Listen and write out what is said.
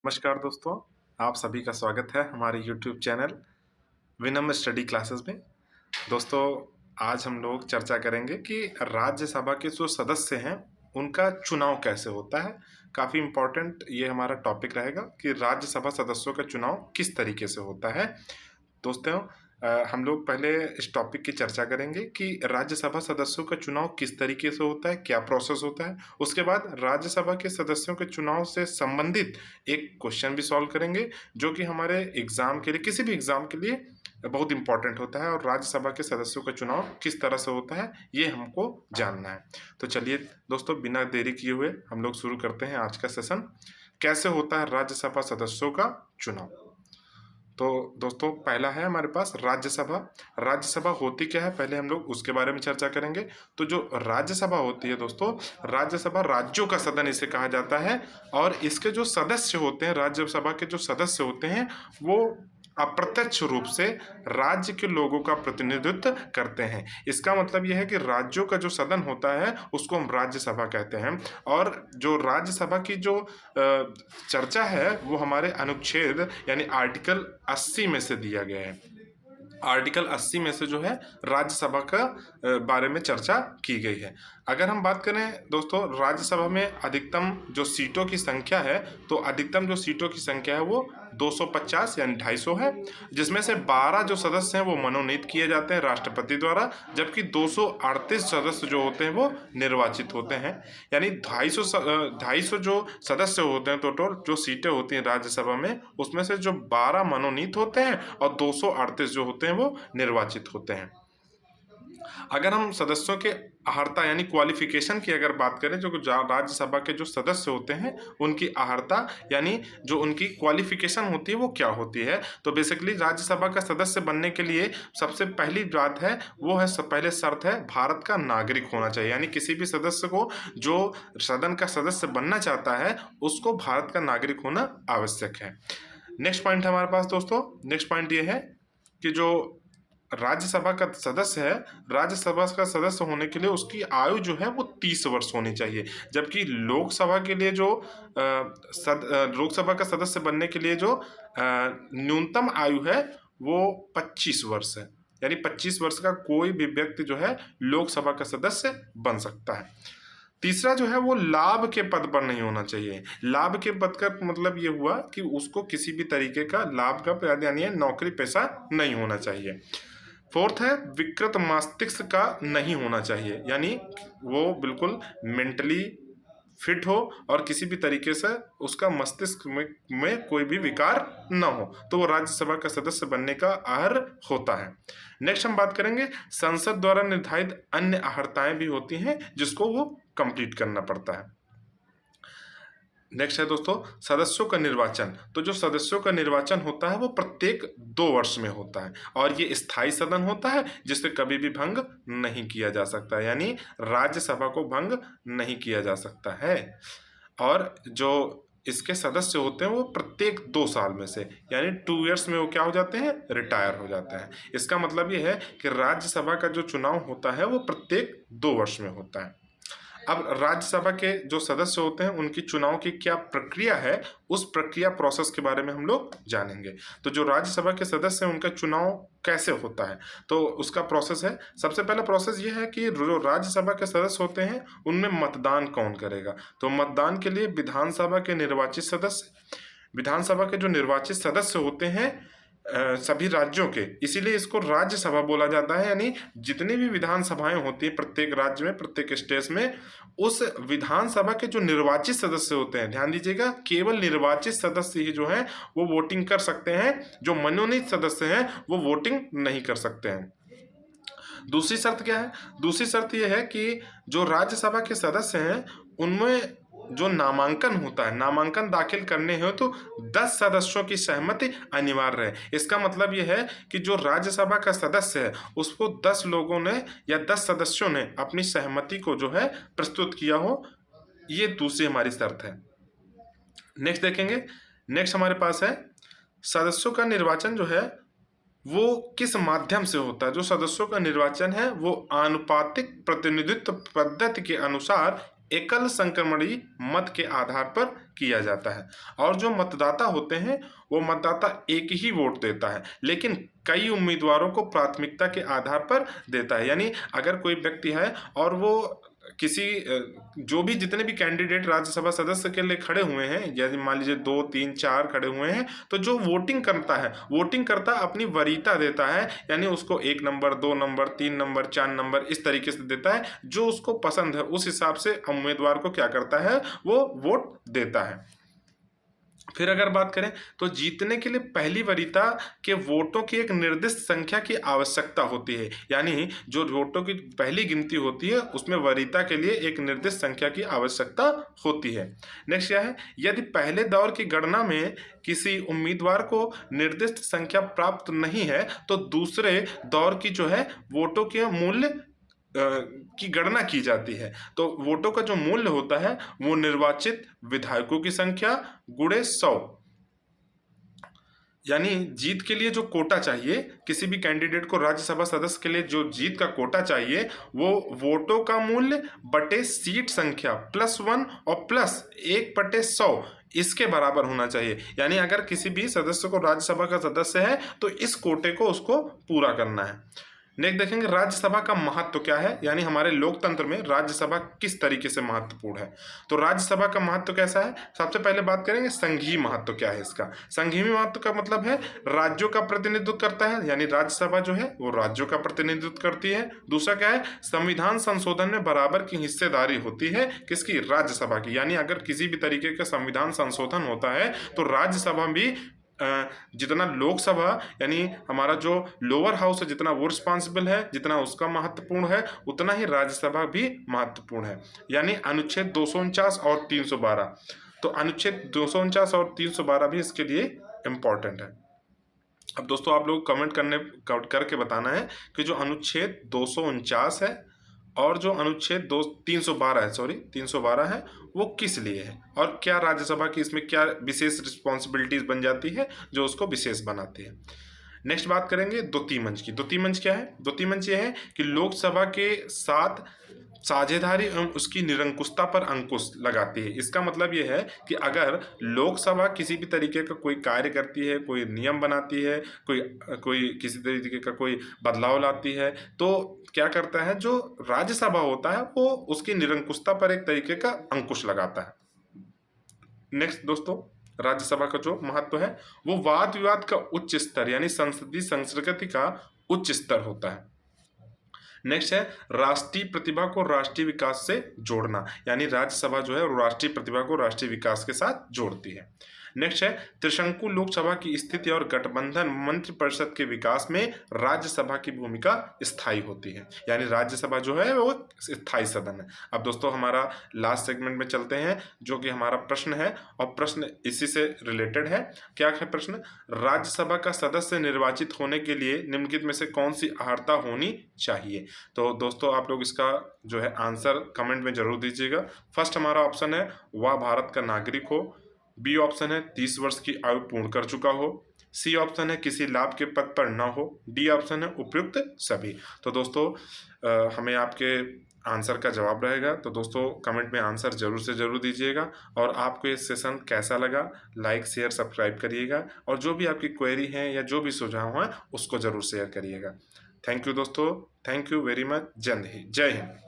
नमस्कार दोस्तों, आप सभी का स्वागत है हमारे यूट्यूब चैनल विनम्र स्टडी क्लासेस में। दोस्तों, आज हम लोग चर्चा करेंगे कि राज्यसभा के जो सदस्य हैं, उनका चुनाव कैसे होता है। काफ़ी इम्पोर्टेंट ये हमारा टॉपिक रहेगा कि राज्यसभा सदस्यों का चुनाव किस तरीके से होता है। दोस्तों, हम लोग पहले इस टॉपिक की चर्चा करेंगे कि राज्यसभा सदस्यों का चुनाव किस तरीके से होता है, क्या प्रोसेस होता है। उसके बाद राज्यसभा के सदस्यों के चुनाव से संबंधित एक क्वेश्चन भी सॉल्व करेंगे, जो कि हमारे एग्जाम के लिए, किसी भी एग्जाम के लिए बहुत इंपॉर्टेंट होता है। और राज्यसभा के सदस्यों का चुनाव किस तरह से होता है, ये हमको जानना है। तो चलिए दोस्तों, बिना देरी किए हुए हम लोग शुरू करते हैं आज का सेशन। कैसे होता है राज्यसभा सदस्यों का चुनाव। तो दोस्तों, पहला है हमारे पास राज्यसभा। राज्यसभा होती क्या है, पहले हम लोग उसके बारे में चर्चा करेंगे। तो जो राज्यसभा होती है दोस्तों, राज्यसभा राज्यों का सदन इसे कहा जाता है। और इसके जो सदस्य होते हैं, राज्यसभा के जो सदस्य होते हैं, वो अप्रत्यक्ष रूप से राज्य के लोगों का प्रतिनिधित्व करते हैं। इसका मतलब यह है कि राज्यों का जो सदन होता है उसको हम राज्यसभा कहते हैं। और जो राज्यसभा की जो चर्चा है वो हमारे अनुच्छेद यानी आर्टिकल 80 में से दिया गया है। आर्टिकल 80 में से जो है राज्यसभा का बारे में चर्चा की गई है। अगर हम बात करें दोस्तों, राज्यसभा में अधिकतम जो सीटों की संख्या है, तो अधिकतम जो सीटों की संख्या है वो 250 यानी 250 है, जिसमें से 12 जो सदस्य हैं वो मनोनीत किए जाते हैं राष्ट्रपति द्वारा, जबकि 238 सदस्य जो होते हैं वो निर्वाचित होते हैं। यानी 250 जो सदस्य होते हैं, टोटल जो सीटें होती हैं राज्यसभा में, उसमें से जो 12 मनोनीत होते हैं और 238 जो होते हैं वो निर्वाचित होते हैं। अगर हम सदस्यों के अहर्ता यानी क्वालिफिकेशन की अगर बात करें, जो राज्यसभा के जो सदस्य होते हैं उनकी अहर्ता यानी जो उनकी क्वालिफिकेशन होती है वो क्या होती है। तो बेसिकली राज्यसभा का सदस्य बनने के लिए सबसे पहली बात है वो है, पहले शर्त है भारत का नागरिक होना चाहिए। यानी किसी भी सदस्य को जो सदन का सदस्य बनना चाहता है उसको भारत का नागरिक होना आवश्यक है। नेक्स्ट पॉइंट हमारे पास दोस्तों, नेक्स्ट पॉइंट ये है कि जो राज्यसभा का सदस्य है, राज्यसभा का सदस्य होने के लिए उसकी आयु जो है वो 30 वर्ष होनी चाहिए। जबकि लोकसभा के लिए जो लोकसभा का सदस्य बनने के लिए जो न्यूनतम आयु है वो 25 वर्ष है। यानी 25 वर्ष का कोई भी व्यक्ति जो है लोकसभा का सदस्य बन सकता है। तीसरा जो है वो लाभ के पद पर नहीं होना चाहिए। लाभ के पद का मतलब ये हुआ कि उसको किसी भी तरीके का लाभ का यानी नौकरी पेशा नहीं होना चाहिए। फोर्थ है विकृत मस्तिष्क का नहीं होना चाहिए, यानी वो बिल्कुल मेंटली फिट हो और किसी भी तरीके से उसका मस्तिष्क में कोई भी विकार न हो, तो वो राज्यसभा का सदस्य बनने का अर्ह होता है। नेक्स्ट हम बात करेंगे, संसद द्वारा निर्धारित अन्य अहर्ताएं भी होती हैं जिसको वो कंप्लीट करना पड़ता है। नेक्स्ट है दोस्तों सदस्यों का निर्वाचन। तो जो सदस्यों का निर्वाचन होता है वो प्रत्येक 2 वर्ष में होता है और ये स्थायी सदन होता है जिससे कभी भी भंग नहीं किया जा सकता, यानी राज्यसभा को भंग नहीं किया जा सकता है। और जो इसके सदस्य होते हैं वो प्रत्येक 2 साल में से यानी 2 ईयर्स में वो क्या हो जाते हैं, रिटायर हो जाते हैं। इसका मतलब ये है कि राज्यसभा का जो चुनाव होता है वो प्रत्येक 2 वर्ष में होता है। अब राज्यसभा के जो सदस्य होते हैं उनकी चुनाव की क्या प्रक्रिया है, उस प्रक्रिया प्रोसेस के बारे में हम लोग जानेंगे। तो जो राज्यसभा के सदस्य हैं उनका चुनाव कैसे होता है, तो उसका प्रोसेस है। सबसे पहला प्रोसेस ये है कि जो राज्यसभा के सदस्य होते हैं उनमें मतदान कौन करेगा। तो मतदान के लिए विधानसभा के निर्वाचित सदस्य, विधानसभा के जो निर्वाचित सदस्य होते हैं सभी राज्यों के, इसीलिए इसको राज्यसभा बोला जाता है। यानी जितनी भी विधानसभाएं होती हैं प्रत्येक राज्य में, प्रत्येक स्टेट में, उस विधानसभा के जो निर्वाचित सदस्य होते हैं, ध्यान दीजिएगा, केवल निर्वाचित सदस्य ही जो हैं वो वोटिंग कर सकते हैं, जो मनोनीत सदस्य हैं वो वोटिंग नहीं कर सकते हैं। दूसरी शर्त क्या है, दूसरी शर्त यह है कि जो राज्यसभा के सदस्य हैं उनमें जो नामांकन होता है, नामांकन दाखिल करने हो तो 10 सदस्यों की सहमति अनिवार्य है। इसका मतलब यह है कि जो राज्यसभा का सदस्य है उसको 10 लोगों ने या 10 सदस्यों ने अपनी सहमति को जो है प्रस्तुत किया हो, ये दूसरी हमारी शर्त है। नेक्स्ट देखेंगे, नेक्स्ट हमारे पास है सदस्यों का निर्वाचन जो है वो किस माध्यम से होता है। जो सदस्यों का निर्वाचन है वो आनुपातिक प्रतिनिधित्व पद्धति के अनुसार एकल संक्रमणीय मत के आधार पर किया जाता है। और जो मतदाता होते हैं वो मतदाता एक ही वोट देता है, लेकिन कई उम्मीदवारों को प्राथमिकता के आधार पर देता है। यानी अगर कोई व्यक्ति है और वो किसी जो भी जितने भी कैंडिडेट राज्यसभा सदस्य के लिए खड़े हुए हैं, जैसे मान लीजिए 2 3 4 खड़े हुए हैं, तो जो वोटिंग करता अपनी वरीयता देता है, यानी उसको 1 नंबर, 2 नंबर, 3 नंबर, 4 नंबर इस तरीके से देता है, जो उसको पसंद है उस हिसाब से उम्मीदवार को क्या करता है, वो वोट देता है। फिर अगर बात करें तो जीतने के लिए पहली वरीयता के वोटों की एक निर्दिष्ट संख्या की आवश्यकता होती है। यानी जो वोटों की पहली गिनती होती है उसमें वरीयता के लिए एक निर्दिष्ट संख्या की आवश्यकता होती है। नेक्स्ट क्या है, यदि पहले दौर की गणना में किसी उम्मीदवार को निर्दिष्ट संख्या प्राप्त नहीं है तो दूसरे दौर की जो है वोटों के मूल्य की गणना की जाती है। तो वोटों का जो मूल्य होता है वो निर्वाचित विधायकों की संख्या गुणे 100, यानी जीत के लिए जो कोटा चाहिए, किसी भी कैंडिडेट को राज्यसभा सदस्य के लिए जो जीत का कोटा चाहिए वो वोटों का मूल्य बटे सीट संख्या +1 और +1/100 इसके बराबर होना चाहिए। यानी अगर किसी भी सदस्य को राज्यसभा का सदस्य है तो इस कोटे को उसको पूरा करना है। नेक्स्ट देखेंगे राज्यसभा का महत्व क्या है, यानी हमारे लोकतंत्र में राज्यसभा किस तरीके से महत्वपूर्ण है। तो राज्यसभा का महत्व कैसा है, सबसे पहले बात करेंगे संघीय महत्व क्या है इसका। संघीय महत्व का मतलब है राज्यों का प्रतिनिधित्व करता है, यानी राज्यसभा जो है वो राज्यों का प्रतिनिधित्व करती है। दूसरा क्या है, संविधान संशोधन में बराबर की हिस्सेदारी होती है किसकी, राज्यसभा की। यानी अगर किसी भी तरीके का संविधान संशोधन होता है तो राज्यसभा भी जितना लोकसभा यानी हमारा जो लोअर हाउस है जितना वो रिस्पॉन्सिबल है, जितना उसका महत्वपूर्ण है, उतना ही राज्यसभा भी महत्वपूर्ण है। यानी अनुच्छेद 249 और 312, तो अनुच्छेद 249 और 312 भी इसके लिए इम्पोर्टेंट है। अब दोस्तों आप लोग कमेंट करके बताना है कि जो अनुच्छेद 249 है और जो अनुच्छेद 312 है वो किस लिए है और क्या राज्यसभा की इसमें क्या विशेष रिस्पॉन्सिबिलिटीज बन जाती है जो उसको विशेष बनाती है। नेक्स्ट बात करेंगे द्वितीय मंच की। द्वितीय मंच क्या है, द्वितीय मंच ये है कि लोकसभा के साथ साझेदारी एवं उसकी निरंकुशता पर अंकुश लगाती है। इसका मतलब ये है कि अगर लोकसभा किसी भी तरीके का कोई कार्य करती है, कोई नियम बनाती है, कोई किसी तरीके का कोई बदलाव लाती है, तो क्या करता है जो राज्यसभा होता है वो उसकी निरंकुशता पर एक तरीके का अंकुश लगाता है। नेक्स्ट दोस्तों, राज्यसभा का जो महत्व है वो वाद विवाद का उच्च स्तर यानी संसदीय संस्कृति का उच्च स्तर होता है। नेक्स्ट है राष्ट्रीय प्रतिभा को राष्ट्रीय विकास से जोड़ना, यानी राज्यसभा जो है वो राष्ट्रीय प्रतिभा को राष्ट्रीय विकास के साथ जोड़ती है। नेक्स्ट है त्रिशंकु लोकसभा की स्थिति और गठबंधन मंत्रिपरिषद के विकास में राज्यसभा की भूमिका स्थायी होती है, यानी राज्यसभा जो है वो स्थायी सदन है। अब दोस्तों हमारा लास्ट सेगमेंट में चलते हैं जो कि हमारा प्रश्न है और प्रश्न इसी से रिलेटेड है। क्या है प्रश्न, राज्यसभा का सदस्य निर्वाचित होने के लिए निम्नलिखित में से कौन सी अर्हता होनी चाहिए। तो दोस्तों आप लोग इसका जो है आंसर कमेंट में जरूर दीजिएगा। फर्स्ट हमारा ऑप्शन है वह भारत का नागरिक हो, बी ऑप्शन है 30 वर्ष की आयु पूर्ण कर चुका हो, सी ऑप्शन है किसी लाभ के पद पर न हो, डी ऑप्शन है उपयुक्त सभी। तो दोस्तों हमें आपके आंसर का जवाब रहेगा, तो दोस्तों कमेंट में आंसर जरूर से जरूर दीजिएगा। और आपको ये सेशन कैसा लगा लाइक शेयर सब्सक्राइब करिएगा और जो भी आपकी क्वेरी है या जो भी सुझाव है उसको जरूर शेयर करिएगा। थैंक यू दोस्तों, थैंक यू वेरी मच। जय हिंद।